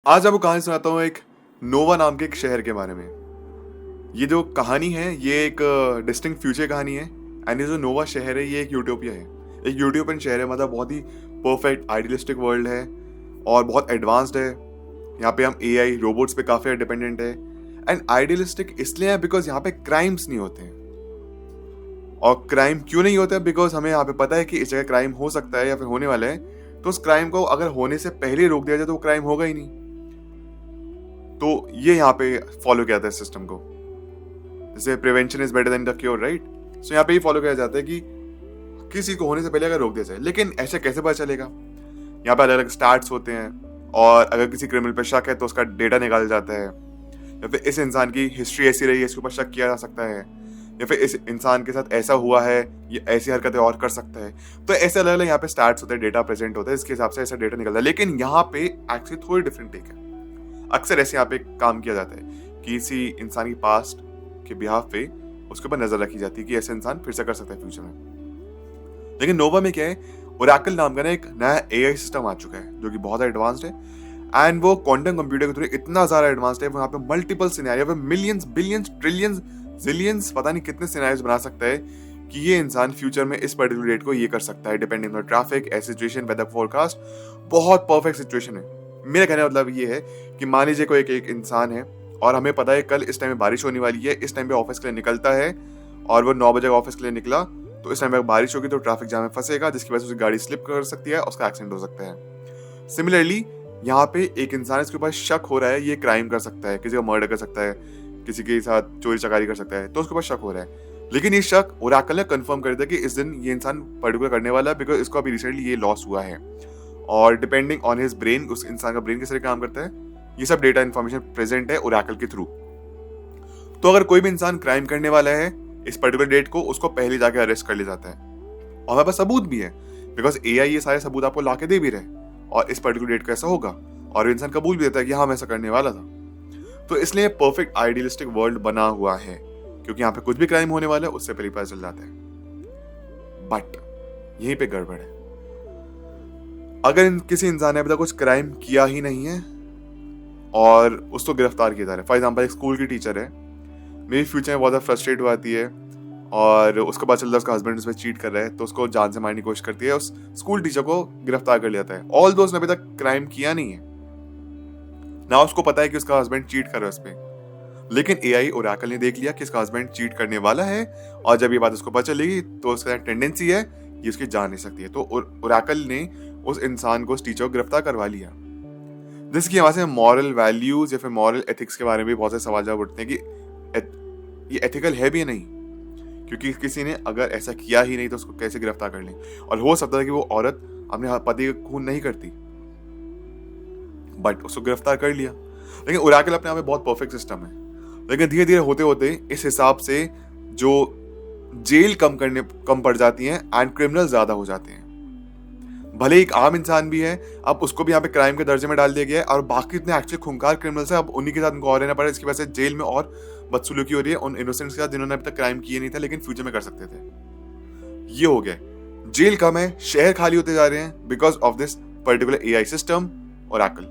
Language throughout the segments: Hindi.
आज आपको कहानी सुनाता हूँ एक नोवा नाम के एक शहर के बारे में। ये जो कहानी है ये एक डिस्टिंक्ट फ्यूचर कहानी है। एंड ये जो नोवा शहर है ये एक यूटोपिया है, एक यूटोपियन शहर है। मतलब बहुत ही परफेक्ट आइडियलिस्टिक वर्ल्ड है और बहुत एडवांस्ड है। यहाँ पे हम एआई रोबोट्स पे काफ़ी डिपेंडेंट है। एंड आइडियलिस्टिक इसलिए है बिकॉज यहाँ पे क्राइम्स नहीं होते हैं। और क्राइम क्यों नहीं होता है? बिकॉज हमें यहाँ पे पता है कि इस जगह क्राइम हो सकता है या फिर होने वाला है, तो उस क्राइम को अगर होने से पहले रोक दिया जाए तो वो क्राइम होगा ही नहीं। तो ये यहाँ पे फॉलो किया जाता है सिस्टम को, जैसे prevention is better than the cure, right. So यहाँ पे ही फॉलो किया जाता है कि किसी को होने से पहले अगर रोक दिया जाए। लेकिन ऐसे कैसे पता चलेगा? यहाँ पे अलग अलग स्टार्ट्स होते हैं और अगर किसी क्रिमिनल पे शक है तो उसका डेटा निकाला जाता है, या फिर इस इंसान की हिस्ट्री ऐसी रही है इसके ऊपर शक किया जा सकता है, या फिर इस इंसान के साथ ऐसा हुआ है, ये ऐसी हरकतें और कर सकता है। तो ऐसे अलग अलग यहाँ पे स्टार्ट्स होते हैं, डेटा प्रेजेंट होता है, इसके हिसाब से ऐसा डेटा निकलता है। लेकिन यहाँ पे एक्चुअली थोड़ी डिफरेंट टेक है। अक्सर ऐसे यहाँ पे काम किया जाता है कि किसी इंसान की पास्ट के बिहाफ पे उसके ऊपर नजर रखी जाती है कि ऐसे इंसान फिर से कर सकता है फ्यूचर में। लेकिन नोवा में क्या है, ओरेकल नाम का ना एक नया एआई सिस्टम आ चुका है जो कि बहुत एडवांस्ड है। एंड वो क्वांटम कंप्यूटर के थ्रू इतना ज्यादा एडवांस्ड है, वहाँ पे multiple scenario, millions billions trillions zillions पता नहीं कितने सिनेरियोस बना सकता है कि ये इंसान फ्यूचर में इस पर्टिकुलर डेट को ये कर सकता है, depending on traffic, air situation, weather forecast. बहुत परफेक्ट सिचुएशन है। मेरे कहने का मतलब ये है कि मान लीजिए कोई एक इंसान है और हमें पता है कल इस टाइम में बारिश होने वाली है, इस टाइम पे ऑफिस के लिए निकलता है और वो 9 बजे ऑफिस के लिए निकला, तो इस टाइम पे बारिश होगी तो ट्रैफिक जाम में फंसेगा, जिसकी वजह से उसकी गाड़ी स्लिप कर सकती है, उसका एक्सीडेंट हो सकता है। सिमिलरली यहाँ पे एक इंसान इसके ऊपर शक हो रहा है ये क्राइम कर सकता है, किसी का मर्डर कर सकता है, किसी के साथ चोरी चकारी कर सकता है, तो उसके ऊपर शक हो रहा है। लेकिन ये शक ओरेकल ने कंफर्म कर दिया कि इस दिन ये इंसान पर्टिकुलर करने वाला है, बिकॉज इसको अभी रिसेंटली ये लॉस हुआ है। और डिपेंडिंग ऑन हिज ब्रेन, उस इंसान का ब्रेन किस तरह काम करता है, ये सब डेटा इन्फॉर्मेशन प्रेजेंट है ओरेकल के थ्रू। तो अगर कोई भी इंसान क्राइम करने वाला है इस पर्टिकुलर डेट को, उसको पहले जाके अरेस्ट कर लिया जाता है। और हमारे पास सबूत भी है, बिकॉज एआई ये सारे सबूत आपको लाके दे भी रहे और इस पर्टिकुलर डेट को ऐसा होगा, और इंसान कबूल भी देता है कि हाँ मैं ऐसा करने वाला था। तो इसलिए परफेक्ट आइडियलिस्टिक वर्ल्ड बना हुआ है, क्योंकि यहाँ पे कुछ भी क्राइम होने वाला है उससे पहले पता चल जाता है। बट यहीं पे गड़बड़ है। अगर किसी इंसान ने अभी तक कुछ क्राइम किया ही नहीं है और उसको गिरफ्तार किया जा रहा है, फॉर एग्जाम्पल एक स्कूल की टीचर है, मेरी फ्यूचर में बहुत ज़्यादा फ्रस्ट्रेट हो जाती है और उसको पता चलता है उसका हस्बैंड उस पर चीट कर रहा है, तो उसको जान से मारने की कोशिश करती है, उस स्कूल टीचर को गिरफ्तार कर लिया जाता है। ऑल दो उसने अभी तक क्राइम किया नहीं है ना, उसको पता है कि उसका हस्बैंड चीट कर रहा है उस पर। लेकिन एआई ओरेकल ने देख लिया कि इसका हस्बैंड चीट करने वाला है, और जब ये बात उसको पता चलेगी तो उसका टेंडेंसी है ये उसकी जान ले सकती है। तो ओरेकल ने उस इंसान को, उस टीचर को गिरफ्तार करवा लिया। जिसकी वहां से मॉरल वैल्यूज या फिर मॉरल एथिक्स के बारे में भी बहुत से सवाल उठते हैं कि ये एथिकल है भी नहीं, क्योंकि किसी ने अगर ऐसा किया ही नहीं तो उसको कैसे गिरफ्तार कर लें। और हो सकता है कि वो औरत अपने पति का खून नहीं करती, बट उसको गिरफ्तार कर लिया। लेकिन ओरेकल अपने आप में बहुत परफेक्ट सिस्टम है। लेकिन धीरे धीरे होते होते इस हिसाब से जो जेल कम पड़ जाती है एंड क्रिमिनल ज्यादा हो जाते हैं। भले एक आम इंसान भी है, अब उसको भी यहाँ पे क्राइम के दर्जे में डाल दिया गया है, और बाकी इतने एक्चुअली खूंखार क्रिमिनल्स हैं, अब उन्हीं के साथ उनको और रहना पड़ा। इसकी वजह से जेल में और बदसलूकी हो रही है उन इनोसेंट्स के साथ जिन्होंने अभी तक क्राइम किए नहीं था लेकिन फ्यूचर में कर सकते थे। ये हो गया, जेल कम है, शहर खाली होते जा रहे हैं because of this particular AI system Oracle,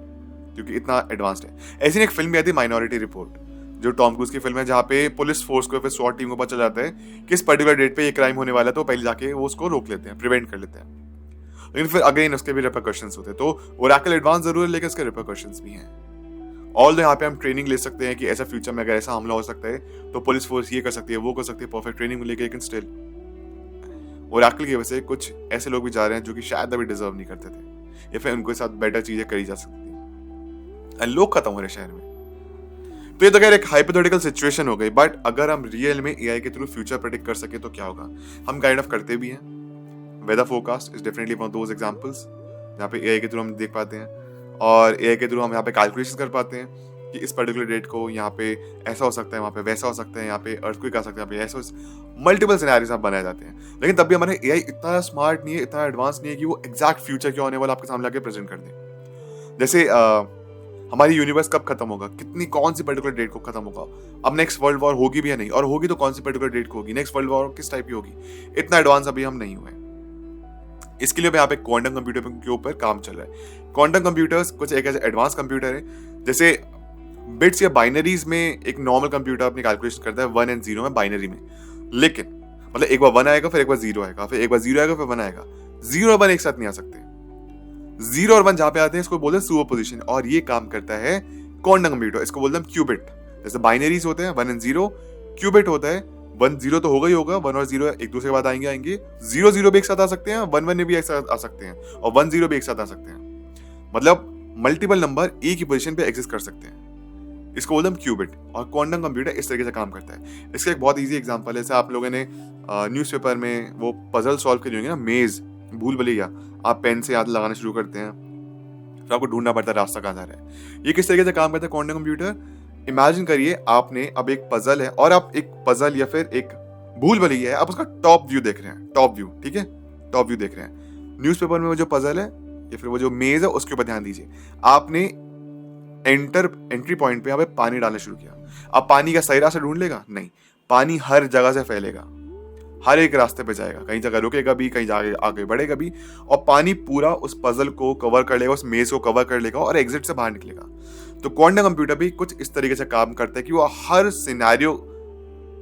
क्योंकि इतना एडवांस्ड है। ऐसी एक फिल्म भी आई थी माइनॉरिटी रिपोर्ट, जो टॉम क्रूज की फिल्म है, जहाँ पे पुलिस फोर्स को, फिर स्वॉट टीम को पता चल जाता है कि इस पर्टिकुलर डेट पे ये क्राइम होने वाला है, तो पहले जाके वो उसको रोक लेते हैं, प्रिवेंट कर लेते हैं। लेकिन फिर अगेन उसके भी रिपरकशंस होते हैं। तो ओरेकल एडवांस जरूर है लेकिन उसके रिपरकशंस भी हैं। ऑल यहाँ पे हम ट्रेनिंग ले सकते हैं कि ऐसा फ्यूचर में अगर ऐसा हमला हो सकता है तो पुलिस फोर्स ये कर सकती है, वो कर सकती है, परफेक्ट ट्रेनिंग मिलेगी। लेकिन स्टिल ओरेकल की वजह से कुछ ऐसे लोग भी जा रहे हैं जो कि शायद अभी डिजर्व नहीं करते थे, या फिर उनके साथ बेटर चीजें करी जा सकती थी, लोग खत्म हो रहे शहर में। तो ये तो खैर एक हाइपोथेटिकल सिचुएशन हो गई, बट अगर हम रियल में एआई के थ्रू फ्यूचर प्रेडिक्ट कर सके तो क्या होगा? हम काइंड ऑफ करते भी हैं। Weather forecast is definitely one of those examples जहाँ पे एआई के थ्रू हम देख पाते हैं, और एआई के थ्रू हम यहाँ पे कैलकुलेशन कर पाते हैं कि इस पर्टिकुलर डेट को यहाँ पे ऐसा हो सकता है, वहाँ पे वैसा हो सकता है, यहाँ पे अर्थक्वेक आ सकता है, यहाँ पे ऐसा, मल्टीपल सिनेरियोस आप बनाए जाते हैं। लेकिन तब भी हमारे एआई इतना स्मार्ट नहीं है, इतना एडवांस नहीं है कि वो एग्जैक्ट फ्यूचर क्या होने वाला आपके सामने आके प्रेजेंट कर दे। जैसे हमारी यूनिवर्स कब खत्म होगा, कौन सी पर्टिकुलर डेट को खत्म होगा, अब नेक्स्ट वर्ल्ड वॉर होगी भी या नहीं, और होगी तो कौन सी पर्टिकुलर डेट को होगी, नेक्स्ट वर्ल्ड वॉर किस टाइप की होगी, इतना एडवांस अभी हम नहीं हुए। इसके लिए यहाँ पे क्वांटम कंप्यूटर के ऊपर काम चल रहा है। क्वांटम कंप्यूटर्स कुछ एक ऐसे एडवांस कंप्यूटर है, जैसे बिट्स या बाइनरीज में एक नॉर्मल कंप्यूटर अपनी कैलकुलेशन करता है 1 और 0 में, बाइनरी में। लेकिन मतलब एक बार 1 आएगा, फिर एक बार 0 आएगा, फिर एक बार 0 आएगा, फिर 1 आएगा। 0 और 1 एक साथ नहीं आ सकते। 0 और 1 जहां पे आते हैं इसको बोलते हैं सुपर पोजिशन, और ये काम करता है क्वांटम कंप्यूटर। इसको बोलते हैं क्यूबिट। जैसे बाइनरीज होते हैं 1 और 0, क्यूबिट होता है 1 0 तो होगा ही होगा, 1 और 0 एक दूसरे के बाद आएंगे। 0 0 भी एक साथ आ सकते हैं, 1 1 भी एक साथ आ सकते हैं, और 1 0 भी एक साथ आ सकते हैं। मतलब मल्टीपल नंबर एक ही पोजीशन पे एग्जिस्ट कर सकते हैं। इसको बोलते हैं क्यूबिट। और क्वांटम कंप्यूटर इस तरीके से काम करता है। इसका एक बहुत इजी एग्जांपल है, जैसे आप लोगों ने न्यूज़पेपर में वो पजल सॉल्व करी होंगे ना, मेज, भूल भुलैया, आप पेन से याद लगाना शुरू करते हैं, फिर आपको ढूंढना पड़ता है रास्ता कहाँ जा रहा है। ये किस तरीके से काम करता है क्वांटम कंप्यूटर? इमेजिन करिए आपने अब एक पजल है, और आप एक पजल या फिर एक भूल भुलैया है, आप उसका टॉप व्यू देख रहे हैं, टॉप व्यू, ठीक है, टॉप व्यू देख रहे हैं। न्यूज़पेपर में वो जो पजल है या फिर वो जो मेज है उसके ऊपर ध्यान दीजिए। आपने एंट्री पॉइंट पे यहाँ पे पानी डालना शुरू किया। अब पानी का सही रास्ता ढूंढ लेगा? नहीं, पानी हर जगह से फैलेगा, हर एक रास्ते पे जाएगा, कहीं जगह रुकेगा भी, कहीं जाके आगे बढ़ेगा भी, और पानी पूरा उस पजल को कवर कर लेगा, उस मेज को कवर कर लेगा और एग्जिट से बाहर निकलेगा। तो क्वांटम कंप्यूटर भी कुछ इस तरीके से काम करता है कि वो हर सिनेरियो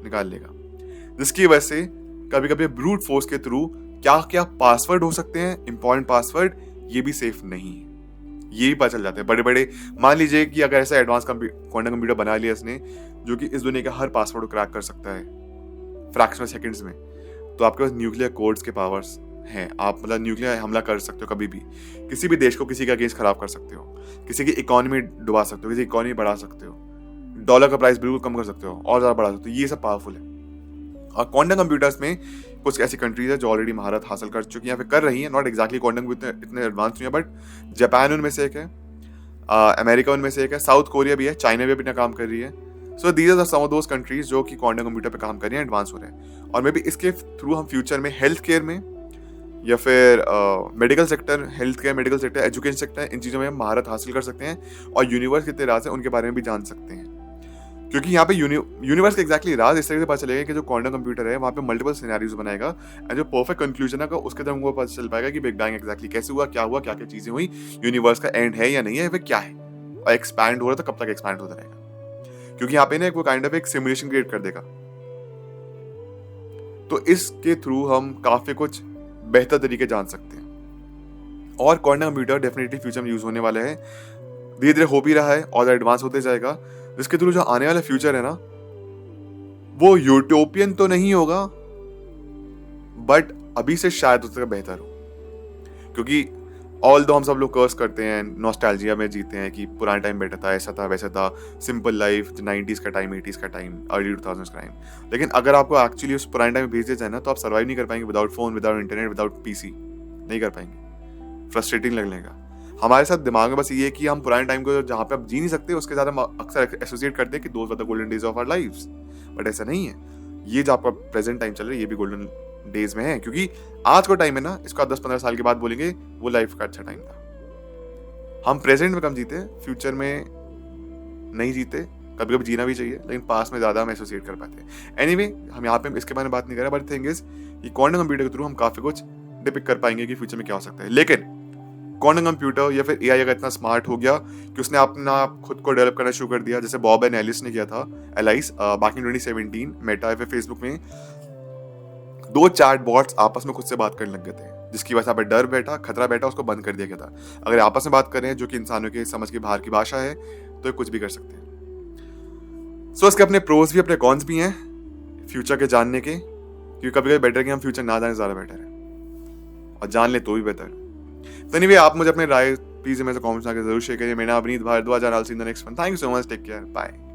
निकाल लेगा, जिसकी वजह से कभी कभी ब्रूट फोर्स के थ्रू क्या क्या पासवर्ड हो सकते हैं, इंपॉर्टेंट पासवर्ड, ये भी सेफ नहीं है, ये भी पता चल जाते हैं। बड़े बड़े, मान लीजिए कि अगर ऐसा एडवांस क्वांटम कंप्यूटर बना लिया इसने जो कि इस दुनिया का हर पासवर्ड को क्रैक कर सकता है फ्रैक्शन सेकंड्स में, तो आपके पास न्यूक्लियर कोड्स के पावर्स हैं। आप मतलब न्यूक्लियर हमला कर सकते हो, कभी भी किसी भी देश को किसी का अगेंस्ट खराब कर सकते हो, किसी की इकोनॉमी डुबा सकते हो, किसी की इकोनॉमी बढ़ा सकते हो, डॉलर का प्राइस बिल्कुल कम कर सकते हो और ज़्यादा बढ़ा सकते हो। ये सब पावरफुल है। और क्वांटम कंप्यूटर्स में कुछ ऐसी कंट्रीज है जो ऑलरेडी महारत हासिल कर चुकी हैं, फिर कर रही हैं। नॉट एक्जैक्टली क्वांटम कंप्यूटर इतने एडवांस नहीं है, बट जापान उनमें से एक है, अमेरिका उनमें से एक है, साउथ कोरिया भी है, चाइना भी अपना काम कर रही है। So these are some of those countries जो कि क्वांटम कंप्यूटर पे काम कर रही हैं, एडवांस हो रहे हैं। और मे बी इसके थ्रू हम फ्यूचर में हेल्थ केयर में या फिर medical sector, health care, medical sector, education sector, इन चीज़ों में हम महारत हासिल कर सकते हैं और यूनिवर्स कितने राज है उनके बारे में भी जान सकते हैं। क्योंकि यहाँ पे यूनिवर्स का एक्जैक्टली राज इस तरीके से पता चलेगा कि जो क्वांटम कंप्यूटर है वहाँ पे मल्टीपल सिनेरियोज बनाएगा, एंड जो परफेक्ट कंक्लूजन है उसके तरफ हमको पता चल पाएगा कि बिग बैंग एक्जैक्टली कैसे हुआ, क्या क्या चीज़ें हुई, यूनिवर्स का एंड है या नहीं है, फिर क्या है, और एक्सपैंड हो रहा है तो कब तक एक्सपैंड होता रहेगा। क्योंकि यहाँ पे ना वो काइंड ऑफ एक सिमुलेशन क्रिएट कर देगा। तो इसके थ्रू हम काफी कुछ बेहतर तरीके जान सकते हैं। और क्वांटम कंप्यूटर डेफिनेटली फ्यूचर में यूज होने वाला है, धीरे धीरे हो भी रहा है और एडवांस होते जाएगा, जिसके थ्रू जो आने वाला फ्यूचर है ना वो यूटोपियन तो नहीं होगा, बट अभी से शायद उससे बेहतर हो। क्योंकि ऑल दो हम सब लोग कर्स करते हैं, नॉस्टैल्जिया में जीते हैं कि पुराना टाइम बेटर था, ऐसा था वैसा था, सिंपल लाइफ, 90s का टाइम, 80s का टाइम, अर्ली 2000s का टाइम। लेकिन अगर आपको एक्चुअली उस पुराने टाइम में भेज दिया जाए ना तो आप सर्वाइव नहीं कर पाएंगे without phone, without internet, without PC, नहीं कर पाएंगे, फ्रस्ट्रेटिंग लगने का। हमारे साथ दिमाग में बस ये है कि हम पुराने टाइम को जहाँ पे आप जी नहीं सकते उसके साथ हम अक्सर एसोसिएट करते हैं कि those were the golden days of our lives, but ऐसा नहीं है। ये जो आपका प्रेजेंट टाइम चल रहा है ये भी गोल्डन डेज में है, क्योंकि आज का टाइम है ना, इसको आप 10-15 साल के बाद बोलेंगे वो लाइफ का अच्छा टाइम था। हम प्रेजेंट में कम जीते, फ्यूचर में नहीं जीते, कभी कभी जीना भी चाहिए, लेकिन पास में ज्यादा हम एसोसिएट कर पाते हैं। एनीवे, हम यहाँ पे इसके बारे में बात नहीं कर रहे, बट थिंग इज कि क्वांटम कंप्यूटर के थ्रू हम काफी कुछ डिपिक्ट कर पाएंगे कि फ्यूचर में क्या हो सकता है। लेकिन क्वांटम कंप्यूटर या फिर एआई अगर इतना स्मार्ट हो गया कि उसने अपना खुद को डेवलप करना शुरू कर दिया, जैसे बॉब एंड एलिस ने किया था, एलाइस बैक इन 2017 मेटा या फिर फेसबुक में, 2 चैट बॉट्स आपस में खुद से बात करने लग गए थे, जिसकी वजह से डर बैठा, खतरा बैठा, उसको बंद कर दिया गया था। अगर आपस में बात कर रहे हैं जो कि इंसानों के समझ के बाहर की भाषा है तो ये कुछ भी कर सकते हैं। सो इसके अपने प्रोज भी अपने कॉन्स भी हैं फ्यूचर के जानने के, क्योंकि कभी कभी बेटर कि हम फ्यूचर ना जाने ज़्यादा बेटर है, और जान ले तो भी बेटर। तो एनीवे, आप मुझे अपने राय प्लीज में से कमेंट्स आके जरूर शेयर करिए। मेरा Avneet Bhardwaj, I will see you in the next one. Thank you so much, take care, bye.